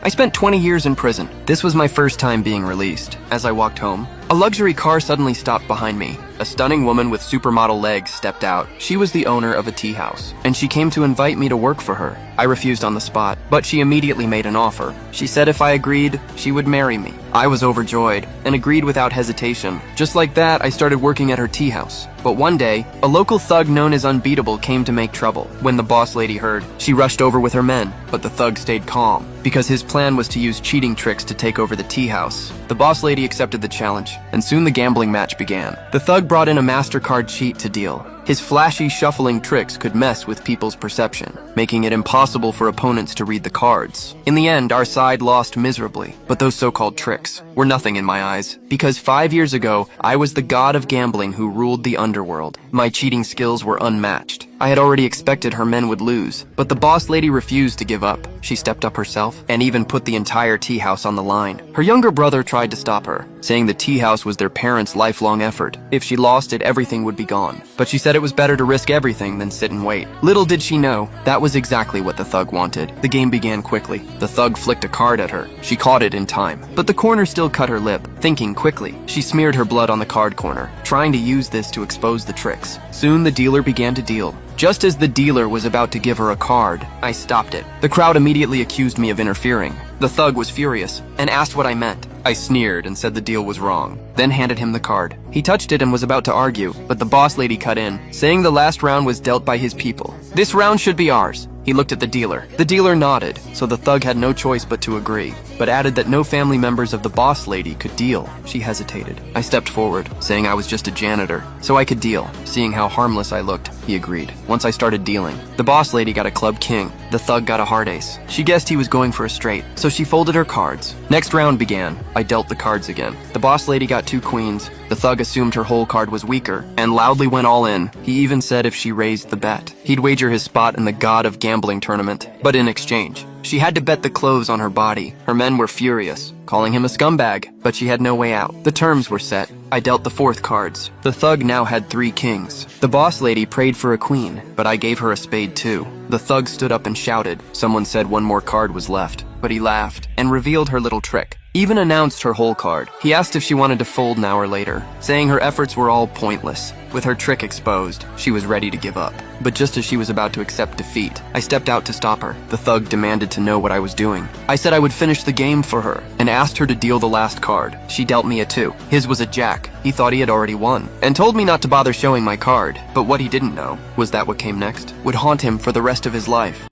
I spent 20 years in prison. This was my first time being released. As I walked home, a luxury car suddenly stopped behind me. A stunning woman with supermodel legs stepped out. She was the owner of a tea house, and she came to invite me to work for her. I refused on the spot, but she immediately made an offer. She said if I agreed, she would marry me. I was overjoyed and agreed without hesitation. Just like that, I started working at her tea house. But one day, a local thug known as Unbeatable came to make trouble. When the boss lady heard, she rushed over with her men, but the thug stayed calm, because his plan was to use cheating tricks to take over the tea house. The boss lady accepted the challenge, and soon the gambling match began. The thug brought in a MasterCard cheat to deal. His flashy shuffling tricks could mess with people's perception, making it impossible for opponents to read the cards. In the end, our side lost miserably, but those so-called tricks were nothing in my eyes, because 5 years ago, I was the god of gambling who ruled the underworld. My cheating skills were unmatched. I had already expected her men would lose, but the boss lady refused to give up. She stepped up herself and even put the entire tea house on the line. Her younger brother tried to stop her, saying the tea house was their parents' lifelong effort. If she lost it, everything would be gone. But she said it was better to risk everything than sit and wait. Little did she know, that was exactly what the thug wanted. The game began quickly. The thug flicked a card at her. She caught it in time, but the corner still cut her lip. Thinking quickly, she smeared her blood on the card corner, trying to use this to expose the tricks. Soon the dealer began to deal. Just as the dealer was about to give her a card, I stopped it. The crowd immediately accused me of interfering. The thug was furious and asked what I meant. I sneered and said the deal was wrong, then handed him the card. He touched it and was about to argue, but the boss lady cut in, saying the last round was dealt by his people. This round should be ours. He looked at the dealer. The dealer nodded, so the thug had no choice but to agree, but added that no family members of the boss lady could deal. She hesitated. I stepped forward, saying I was just a janitor, so I could deal. Seeing how harmless I looked, he agreed. Once I started dealing, the boss lady got a club king. The thug got a heart ace. She guessed he was going for a straight, so she folded her cards. Next round began. I dealt the cards again. The boss lady got 2 queens. The thug assumed her whole card was weaker, and loudly went all in. He even said if she raised the bet, he'd wager his spot in the god of gambling tournament. But in exchange, she had to bet the clothes on her body. Her men were furious, calling him a scumbag, but she had no way out. The terms were set. I dealt the 4th cards. The thug now had 3 kings. The boss lady prayed for a queen, but I gave her a spade too. The thug stood up and shouted. Someone said one more card was left, but he laughed and revealed her little trick. Even announced her whole card. He asked if she wanted to fold an hour later, saying her efforts were all pointless. With her trick exposed, she was ready to give up. But just as she was about to accept defeat, I stepped out to stop her. The thug demanded to know what I was doing. I said I would finish the game for her, and asked her to deal the last card. She dealt me a 2. His was a jack. He thought he had already won, and told me not to bother showing my card. But what he didn't know was that what came next would haunt him for the rest of his life.